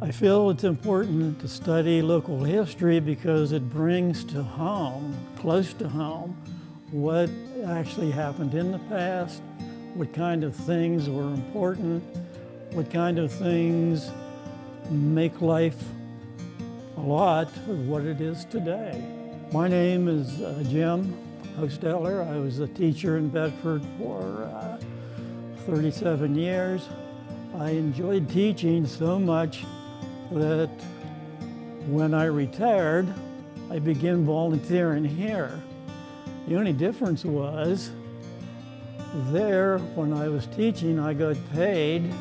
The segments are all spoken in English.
I feel it's important to study local history because it brings to home, close to home, what actually happened in the past, what kind of things were important, what kind of things make life a lot of what it is today. My name is Jim Hostetler. I was a teacher in Bedford for 37 years. I enjoyed teaching so much that when I retired, I began volunteering here. The only difference was there, when I was teaching, I got paid.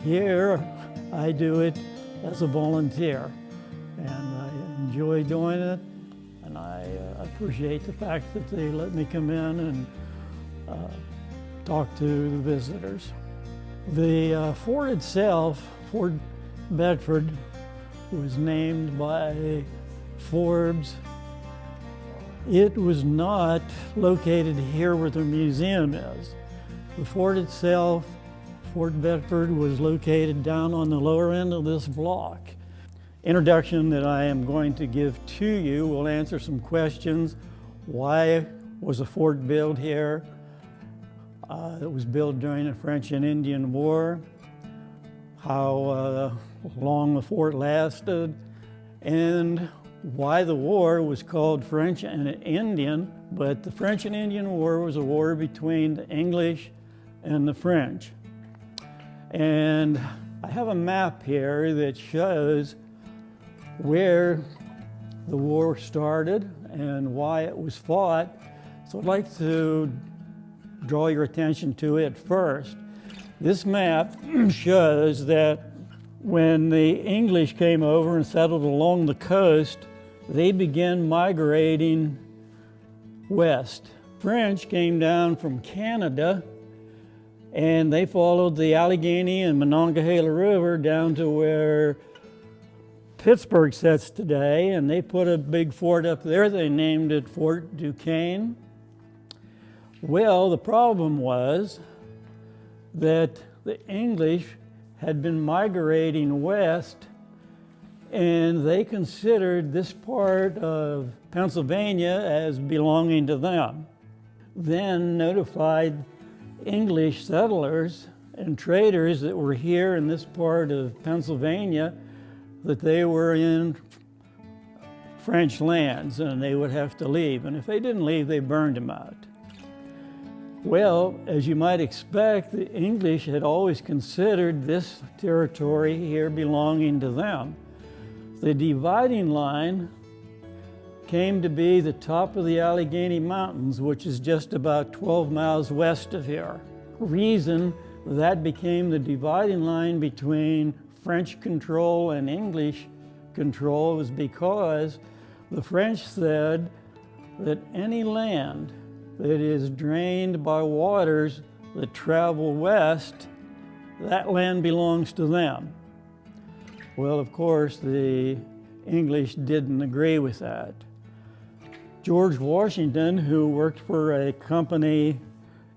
Here, I do it as a volunteer. And I enjoy doing it, and I appreciate the fact that they let me come in and talk to the visitors. The fort itself, Fort Bedford, was named by Forbes. It was not located here where the museum is. The fort itself, Fort Bedford, was located down on the lower end of this block. Introduction that I am going to give to you will answer some questions. Why was a fort built here? It was built during the French and Indian War. How long the fort lasted, and why the war was called French and Indian, but the French and Indian War was a war between the English and the French. And I have a map here that shows where the war started and why it was fought. So I'd like to draw your attention to it first. This map shows that when the English came over and settled along the coast, they began migrating west. French came down from Canada and they followed the Allegheny and Monongahela River down to where Pittsburgh sits today, and they put a big fort up there. They named it Fort Duquesne. Well, the problem was that the English had been migrating west, and they considered this part of Pennsylvania as belonging to them. Then notified English settlers and traders that were here in this part of Pennsylvania that they were in French lands and they would have to leave. And if they didn't leave, they burned them out. Well, as you might expect, the English had always considered this territory here belonging to them. The dividing line came to be the top of the Allegheny Mountains, which is just about 12 miles west of here. Reason that became the dividing line between French control and English control was because the French said that any land that is drained by waters that travel west, that land belongs to them. Well, of course, the English didn't agree with that. George Washington, who worked for a company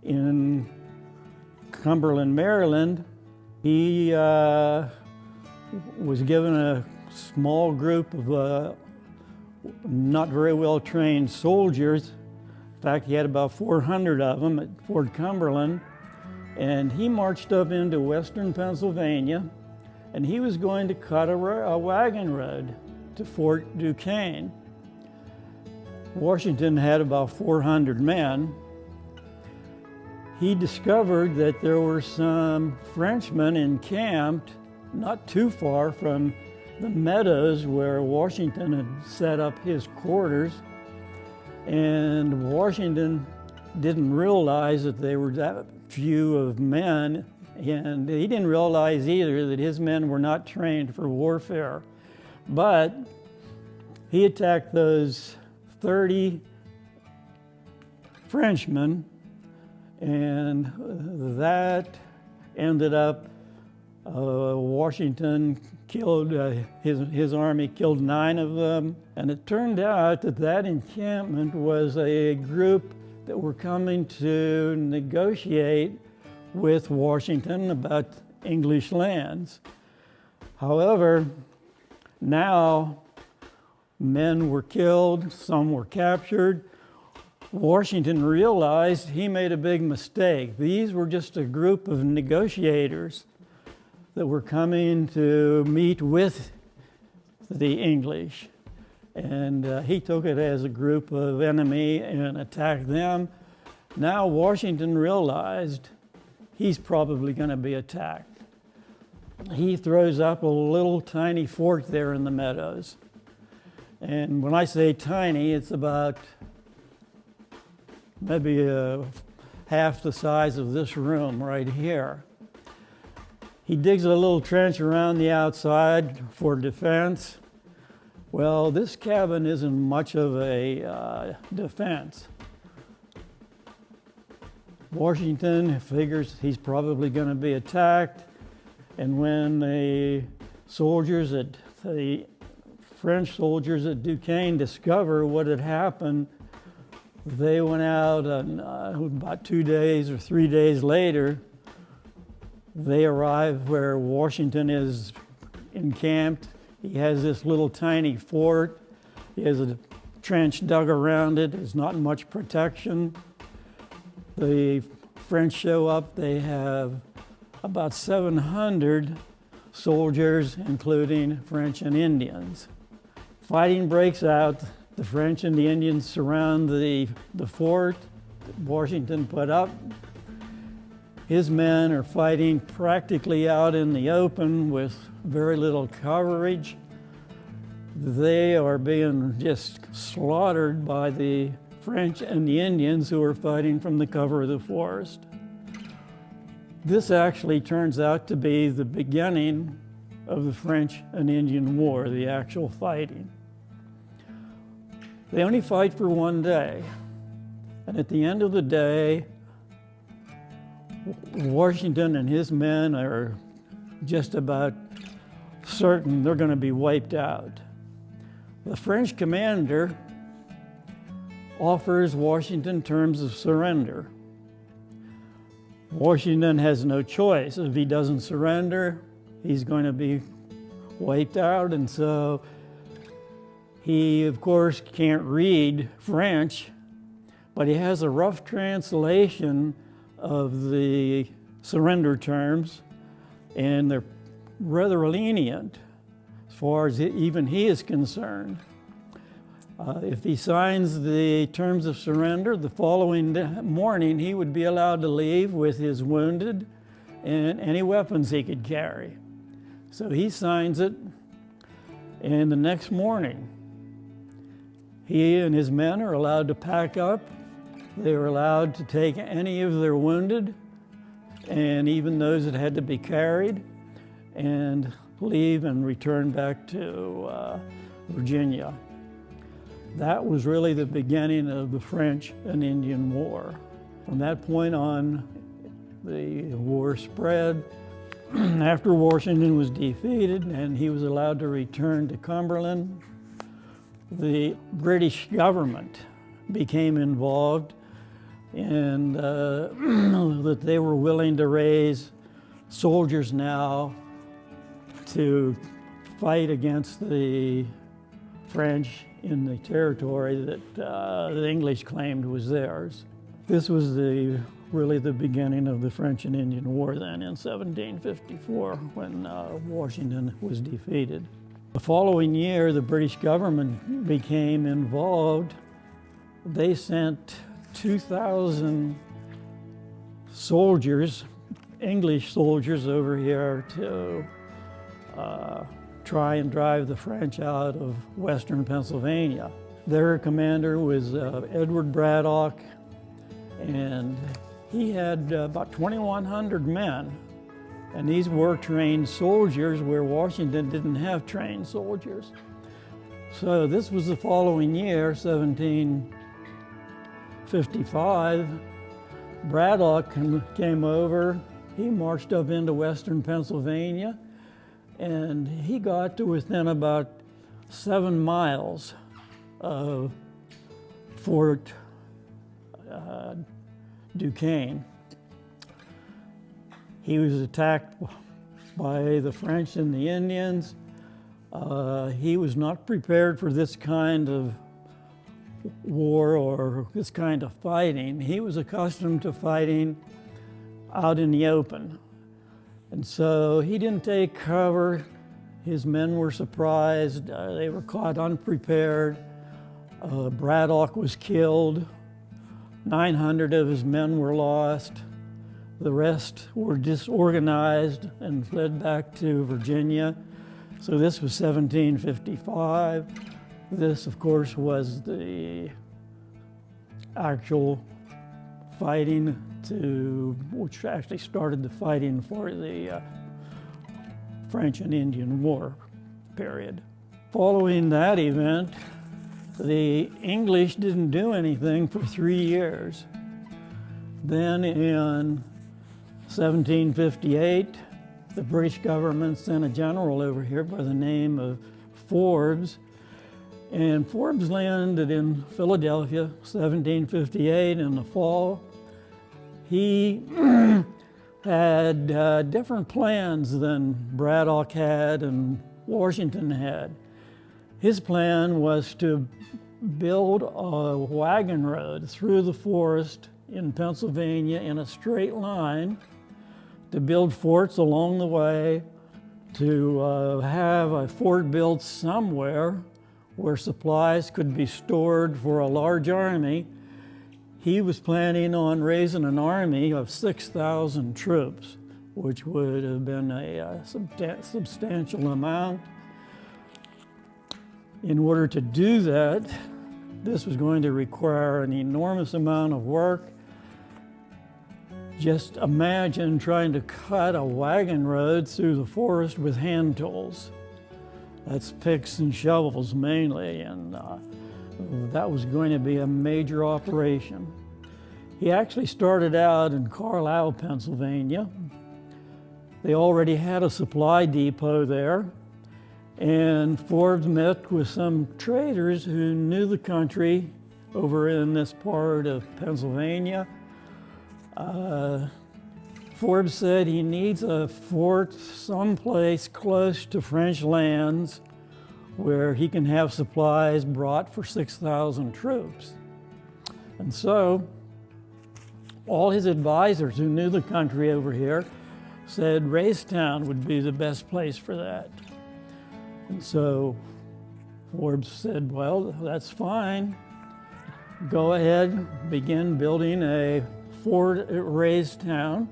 in Cumberland, Maryland, he was given a small group of not very well trained soldiers. In fact, he had about 400 of them at Fort Cumberland, and he marched up into western Pennsylvania, and he was going to cut a wagon road to Fort Duquesne. Washington had about 400 men. He discovered that there were some Frenchmen encamped not too far from the meadows where Washington had set up his quarters, and Washington didn't realize that they were that few of men, and he didn't realize either that his men were not trained for warfare. But he attacked those 30 Frenchmen, and that ended up Washington killed, his army killed 9 of them. And it turned out that that encampment was a group that were coming to negotiate with Washington about English lands. However, now men were killed, some were captured. Washington realized he made a big mistake. These were just a group of negotiators that were coming to meet with the English. And he took it as a group of enemy and attacked them. Now Washington realized he's probably going to be attacked. He throws up a little tiny fort there in the meadows. And when I say tiny, it's about maybe half the size of this room right here. He digs a little trench around the outside for defense. Well, this cabin isn't much of a defense. Washington figures he's probably going to be attacked, and when the French soldiers at Duquesne discover what had happened, they went out and about 2 days or 3 days later, they arrive where Washington is encamped. He has this little tiny fort. He has a trench dug around it. There's not much protection. The French show up. They have about 700 soldiers, including French and Indians. Fighting breaks out. The French and the Indians surround the fort that Washington put up. His men are fighting practically out in the open with very little coverage. They are being just slaughtered by the French and the Indians who are fighting from the cover of the forest. This actually turns out to be the beginning of the French and Indian War, the actual fighting. They only fight for 1 day, and at the end of the day, Washington and his men are just about certain they're going to be wiped out. The French commander offers Washington terms of surrender. Washington has no choice. If he doesn't surrender, he's going to be wiped out, and so he, of course, can't read French, but he has a rough translation of the surrender terms, and they're rather lenient as far as even he is concerned. If he signs the terms of surrender, the following morning he would be allowed to leave with his wounded and any weapons he could carry. So he signs it, and the next morning he and his men are allowed to pack up. They were allowed to take any of their wounded, and even those that had to be carried, and leave and return back to Virginia. That was really the beginning of the French and Indian War. From that point on, the war spread. After Washington was defeated and he was allowed to return to Cumberland, the British government became involved, and that they were willing to raise soldiers now to fight against the French in the territory that the English claimed was theirs. This was really the beginning of the French and Indian War then in 1754 when Washington was defeated. The following year, the British government became involved. They sent 2,000 soldiers, English soldiers, over here to try and drive the French out of western Pennsylvania. Their commander was Edward Braddock, and he had about 2,100 men. And these were trained soldiers where Washington didn't have trained soldiers. So this was the following year, 1755. Braddock came over. He marched up into western Pennsylvania, and he got to within about 7 miles of Fort Duquesne. He was attacked by the French and the Indians. He was not prepared for this kind of war or this kind of fighting. He was accustomed to fighting out in the open. And so he didn't take cover. His men were surprised. They were caught unprepared. Braddock was killed. 900 of his men were lost. The rest were disorganized and fled back to Virginia. So this was 1755. This, of course, was the actual fighting which actually started the fighting for the French and Indian War period. Following that event, the English didn't do anything for 3 years. Then in 1758, the British government sent a general over here by the name of Forbes. And Forbes landed in Philadelphia, 1758 in the fall. He had different plans than Braddock had and Washington had. His plan was to build a wagon road through the forest in Pennsylvania in a straight line, to build forts along the way, to have a fort built somewhere where supplies could be stored for a large army. He was planning on raising an army of 6,000 troops, which would have been a substantial amount. In order to do that, this was going to require an enormous amount of work. Just imagine trying to cut a wagon road through the forest with hand tools. That's picks and shovels mainly, and that was going to be a major operation. He actually started out in Carlisle, Pennsylvania. They already had a supply depot there, and Forbes met with some traders who knew the country over in this part of Pennsylvania. Forbes said he needs a fort someplace close to French lands where he can have supplies brought for 6,000 troops. And so all his advisors who knew the country over here said Raystown would be the best place for that. And so Forbes said, well, that's fine. Go ahead, begin building a fort at Raystown,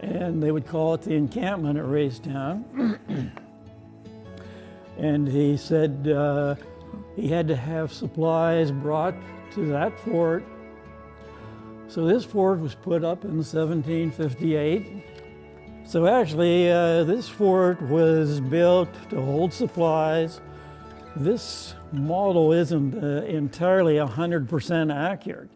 and they would call it the encampment at Raystown. And he said he had to have supplies brought to that fort. So this fort was put up in 1758. So actually, this fort was built to hold supplies. This model isn't entirely 100% accurate.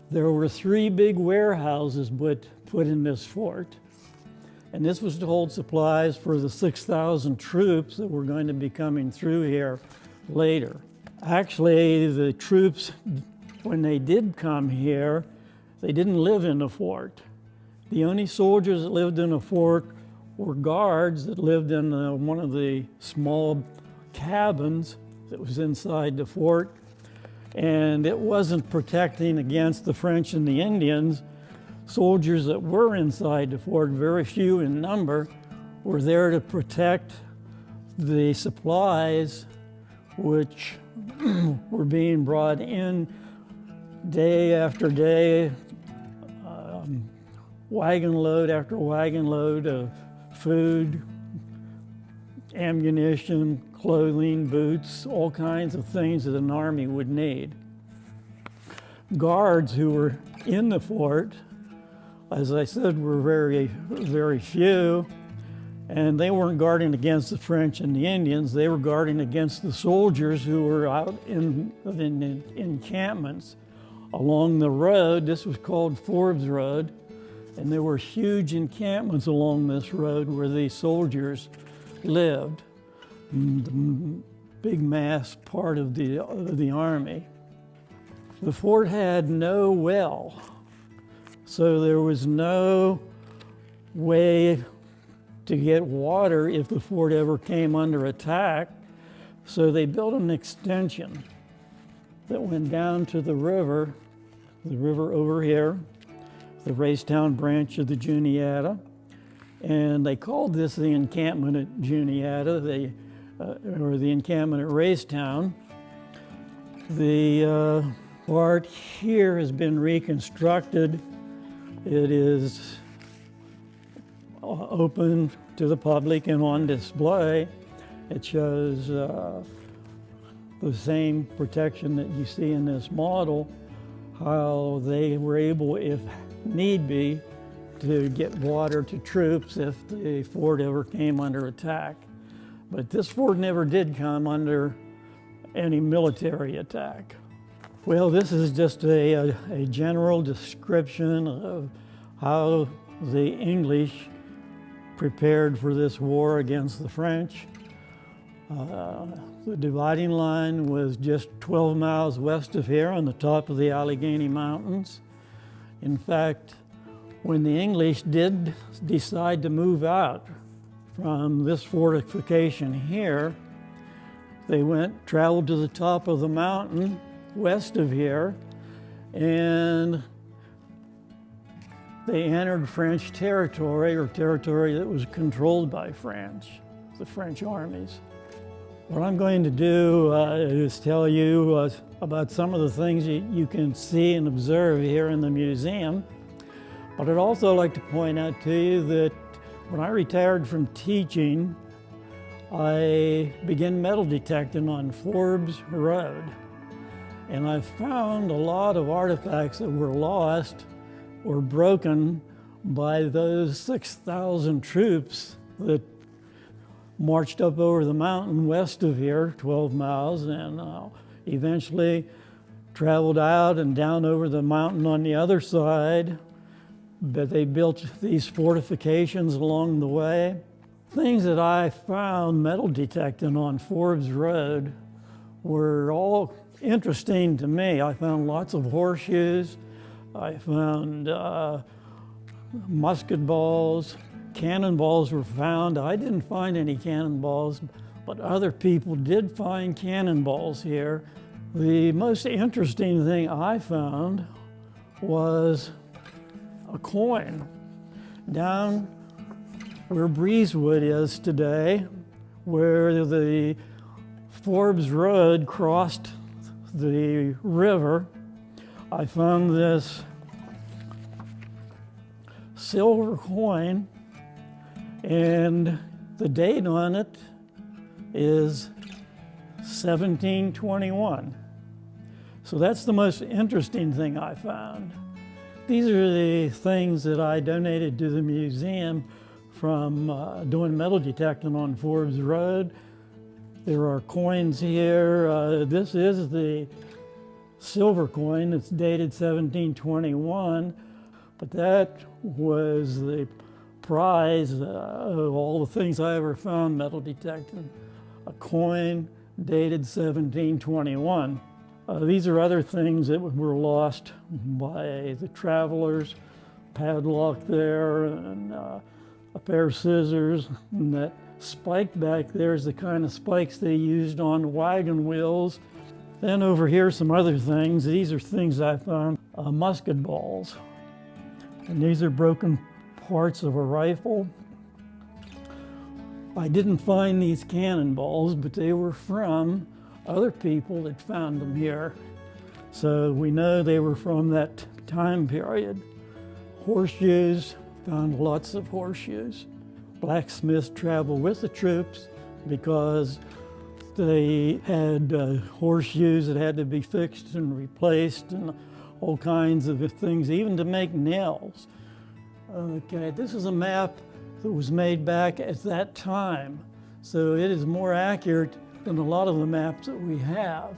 There were 3 big warehouses put in this fort, and this was to hold supplies for the 6,000 troops that were going to be coming through here later. Actually, the troops, when they did come here, they didn't live in the fort. The only soldiers that lived in a fort were guards that lived in one of the small cabins that was inside the fort. And it wasn't protecting against the French and the Indians. Soldiers that were inside the fort, very few in number, were there to protect the supplies which were being brought in day after day, wagon load after wagon load of food, ammunition, clothing, boots, all kinds of things that an army would need. Guards who were in the fort, as I said, were very, very few, and they weren't guarding against the French and the Indians. They were guarding against the soldiers who were out in encampments along the road. This was called Forbes Road, and there were huge encampments along this road where the soldiers lived. The big mass part of the army. The fort had no well, so there was no way to get water if the fort ever came under attack. So they built an extension that went down to the river over here, the Racetown branch of the Juniata. And they called this the encampment at Juniata, or the encampment at Racetown. The part here has been reconstructed. It is open to the public and on display. It shows the same protection that you see in this model, how they were able, if need be, to get water to troops if the fort ever came under attack. But this fort never did come under any military attack. Well, this is just a general description of how the English prepared for this war against the French. The dividing line was just 12 miles west of here on the top of the Allegheny Mountains. In fact, when the English did decide to move out from this fortification here, they traveled to the top of the mountain west of here, and they entered French territory, or territory that was controlled by France, the French armies. What I'm going to do is tell you about some of the things you can see and observe here in the museum. But I'd also like to point out to you that when I retired from teaching, I began metal detecting on Forbes Road. And I found a lot of artifacts that were lost or broken by those 6,000 troops that marched up over the mountain west of here, 12 miles, and eventually traveled out and down over the mountain on the other side. But they built these fortifications along the way. Things that I found metal detecting on Forbes Road were all interesting to me. I found lots of horseshoes. I found musket balls. Cannonballs were found. I didn't find any cannonballs, but other people did find cannonballs here. The most interesting thing I found was a coin down where Breezewood is today, where the Forbes Road crossed the river. I found this silver coin, and the date on it is 1721. So that's the most interesting thing I found. These are the things that I donated to the museum from doing metal detecting on Forbes Road. There are coins here. This is the silver coin. It's dated 1721, but that was the prize of all the things I ever found metal detecting. A coin dated 1721. These are other things that were lost by the travelers. Padlock there, and a pair of scissors, and that spike back there is the kind of spikes they used on wagon wheels. Then over here, some other things. These are things I found, musket balls. And these are broken parts of a rifle. I didn't find these cannonballs, but they were from other people that found them here. So we know they were from that time period. Horseshoes, found lots of horseshoes. Blacksmiths traveled with the troops because they had horseshoes that had to be fixed and replaced and all kinds of things, even to make nails. Okay, this is a map that was made back at that time. So it is more accurate than a lot of the maps that we have.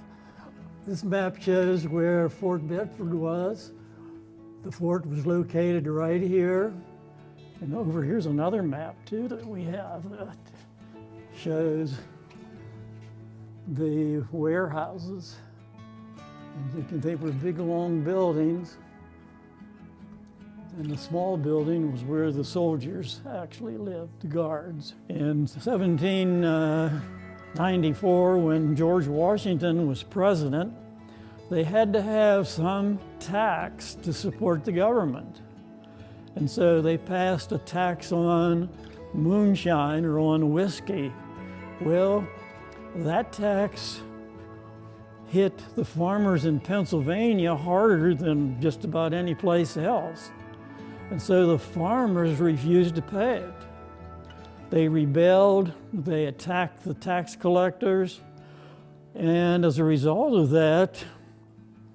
This map shows where Fort Bedford was. The fort was located right here. And over here's another map too that we have that shows the warehouses. And they were big long buildings And the small building was where the soldiers actually lived, the guards. In 1794, when George Washington was president, they had to have some tax to support the government. And so they passed a tax on moonshine or on whiskey. Well, that tax hit the farmers in Pennsylvania harder than just about any place else. And so the farmers refused to pay it. They rebelled, they attacked the tax collectors, and as a result of that,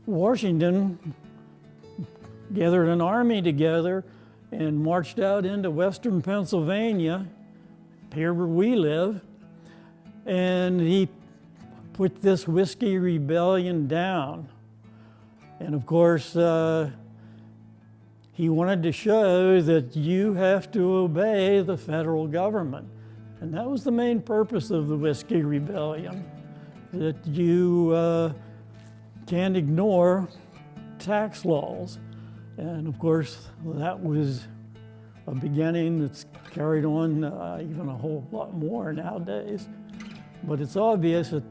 Washington gathered an army together and marched out into western Pennsylvania, here where we live, and he put this whiskey rebellion down. And of course, he wanted to show that you have to obey the federal government. And that was the main purpose of the Whiskey Rebellion, that you can't ignore tax laws. And of course, that was a beginning that's carried on even a whole lot more nowadays. But it's obvious that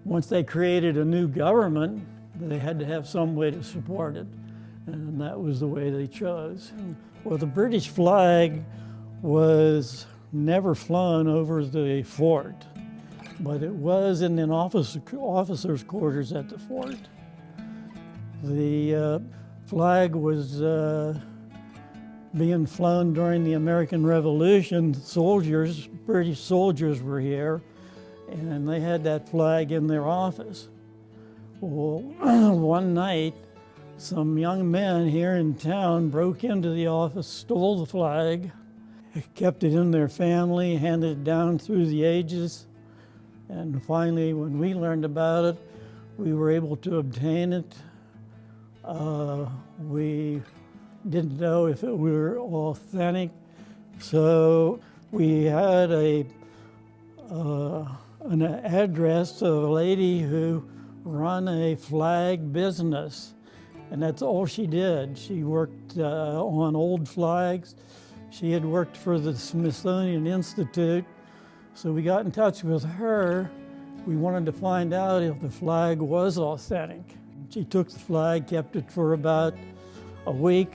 once they created a new government, they had to have some way to support it. And that was the way they chose. Well, the British flag was never flown over the fort, but it was in an officer's quarters at the fort. The flag was being flown during the American Revolution. Soldiers, British soldiers were here, and they had that flag in their office. Well, one night, some young men here in town broke into the office, stole the flag, kept it in their family, handed it down through the ages, and finally, when we learned about it, we were able to obtain it. We didn't know if it were authentic, so we had an address of a lady who run a flag business. And that's all she did. She worked on old flags. She had worked for the Smithsonian Institute. So we got in touch with her. We wanted to find out if the flag was authentic. She took the flag, kept it for about a week,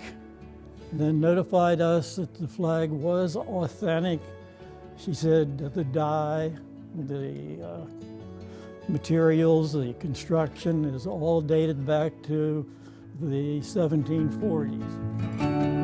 then notified us that the flag was authentic. She said that the dye, the materials, the construction is all dated back to the 1740s.